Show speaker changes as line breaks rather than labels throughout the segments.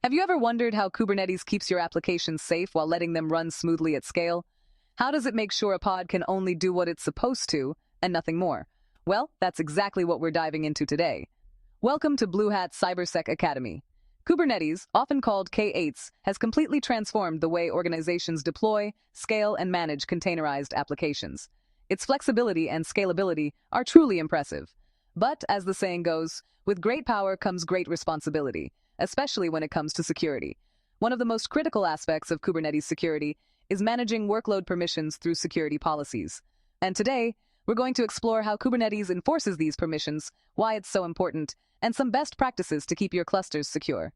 Have you ever wondered how Kubernetes keeps your applications safe while letting them run smoothly at scale? How does it make sure a pod can only do what it's supposed to and nothing more? Well, that's exactly what we're diving into today. Welcome to Bluehat Cybersec Academy. Kubernetes, often called K8s, has completely transformed the way organizations deploy, scale, and manage containerized applications. Its flexibility and scalability are truly impressive. But, as the saying goes, with great power comes great responsibility, especially when it comes to security. One of the most critical aspects of Kubernetes security is managing workload permissions through security policies. And today, we're going to explore how Kubernetes enforces these permissions, why it's so important, and some best practices to keep your clusters secure.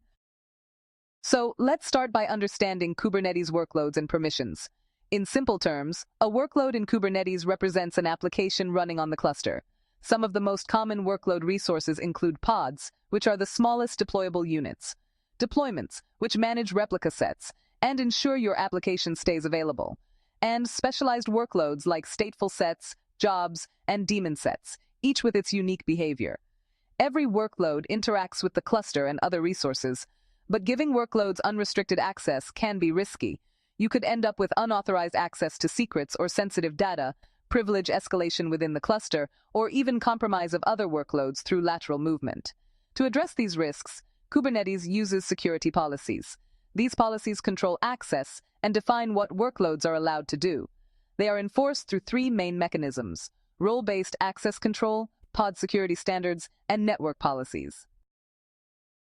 So, let's start by understanding Kubernetes workloads and permissions. In simple terms, a workload in Kubernetes represents an application running on the cluster. Some of the most common workload resources include pods, which are the smallest deployable units, deployments, which manage replica sets and ensure your application stays available, and specialized workloads like stateful sets, jobs, and daemon sets, each with its unique behavior. Every workload interacts with the cluster and other resources, but giving workloads unrestricted access can be risky. You could end up with unauthorized access to secrets or sensitive data, privilege escalation within the cluster, or even compromise of other workloads through lateral movement. To address these risks, Kubernetes uses security policies. These policies control access and define what workloads are allowed to do. They are enforced through three main mechanisms: role-based access control, pod security standards, and network policies.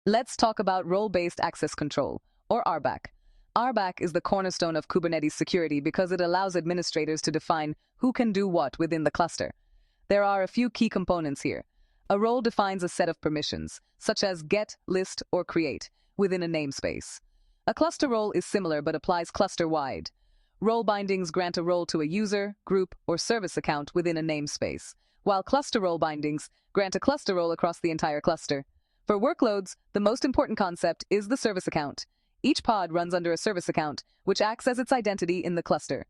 Let's talk about role-based access control, or RBAC. RBAC is the cornerstone of Kubernetes security because it allows administrators to define who can do what within the cluster. There are a few key components here. A role defines a set of permissions, such as get, list, or create, within a namespace. A cluster role is similar but applies cluster-wide. Role bindings grant a role to a user, group, or service account within a namespace, while cluster role bindings grant a cluster role across the entire cluster. For workloads, the most important concept is the service account. Each pod runs under a service account, which acts as its identity in the cluster.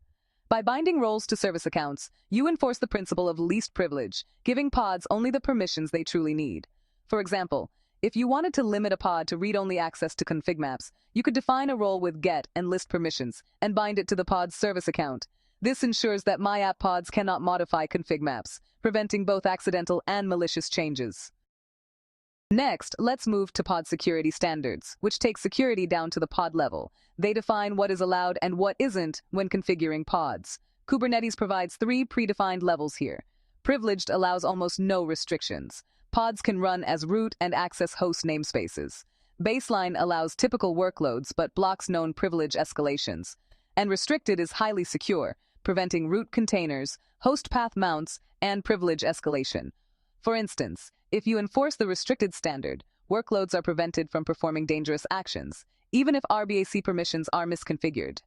By binding roles to service accounts, you enforce the principle of least privilege, giving pods only the permissions they truly need. For example, if you wanted to limit a pod to read-only access to config maps, you could define a role with get and list permissions and bind it to the pod's service account. This ensures that MyApp pods cannot modify config maps, preventing both accidental and malicious changes. Next, let's move to pod security standards, which take security down to the pod level. They define what is allowed and what isn't when configuring pods. Kubernetes provides three predefined levels here. Privileged allows almost no restrictions. Pods can run as root and access host namespaces. Baseline allows typical workloads but blocks known privilege escalations. And restricted is highly secure, preventing root containers, host path mounts, and privilege escalation. For instance, if you enforce the restricted standard, workloads are prevented from performing dangerous actions, even if RBAC permissions are misconfigured.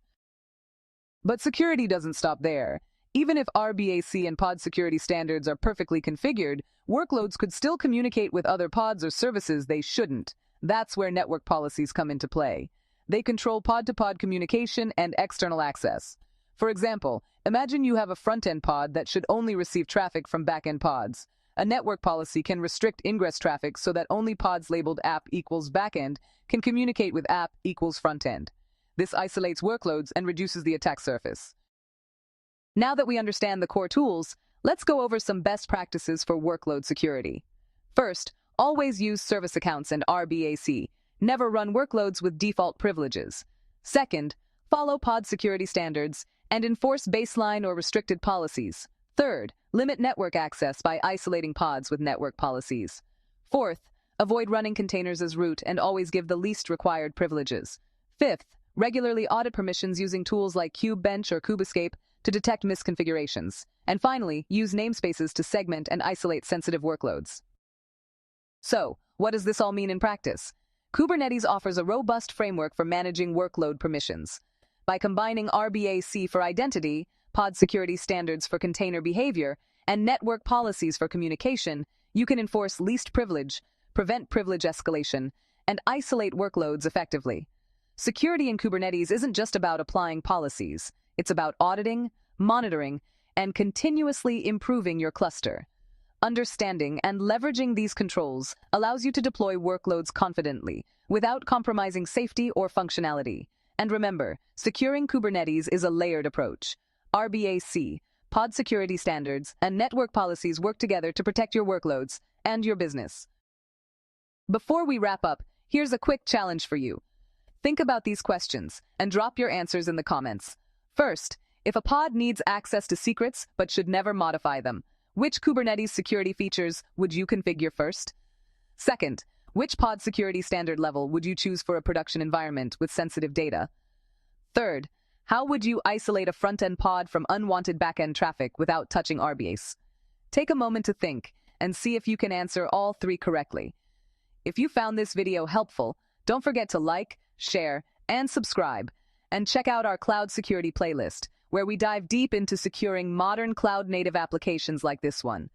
But security doesn't stop there. Even if RBAC and pod security standards are perfectly configured, workloads could still communicate with other pods or services they shouldn't. That's where network policies come into play. They control pod-to-pod communication and external access. For example, imagine you have a front-end pod that should only receive traffic from back-end pods. A network policy can restrict ingress traffic so that only pods labeled app equals backend can communicate with app equals frontend. This isolates workloads and reduces the attack surface. Now that we understand the core tools, let's go over some best practices for workload security. First, always use service accounts and RBAC. Never run workloads with default privileges. Second, follow pod security standards and enforce baseline or restricted policies. Third, limit network access by isolating pods with network policies. Fourth, avoid running containers as root and always give the least required privileges. Fifth, regularly audit permissions using tools like Kubebench or Kubescape to detect misconfigurations. And finally, use namespaces to segment and isolate sensitive workloads. So, what does this all mean in practice? Kubernetes offers a robust framework for managing workload permissions. By combining RBAC for identity, pod security standards for container behavior, and network policies for communication, you can enforce least privilege, prevent privilege escalation, and isolate workloads effectively. Security in Kubernetes isn't just about applying policies. It's about auditing, monitoring, and continuously improving your cluster. Understanding and leveraging these controls allows you to deploy workloads confidently, without compromising safety or functionality. And remember, securing Kubernetes is a layered approach. RBAC, pod security standards, and network policies work together to protect your workloads and your business. Before we wrap up, here's a quick challenge for you. Think about these questions and drop your answers in the comments. First, if a pod needs access to secrets but should never modify them, which Kubernetes security features would you configure first? Second, which pod security standard level would you choose for a production environment with sensitive data? Third, how would you isolate a front-end pod from unwanted back-end traffic without touching RBAC? Take a moment to think and see if you can answer all three correctly. If you found this video helpful, don't forget to like, share, and subscribe. And check out our cloud security playlist, where we dive deep into securing modern cloud-native applications like this one.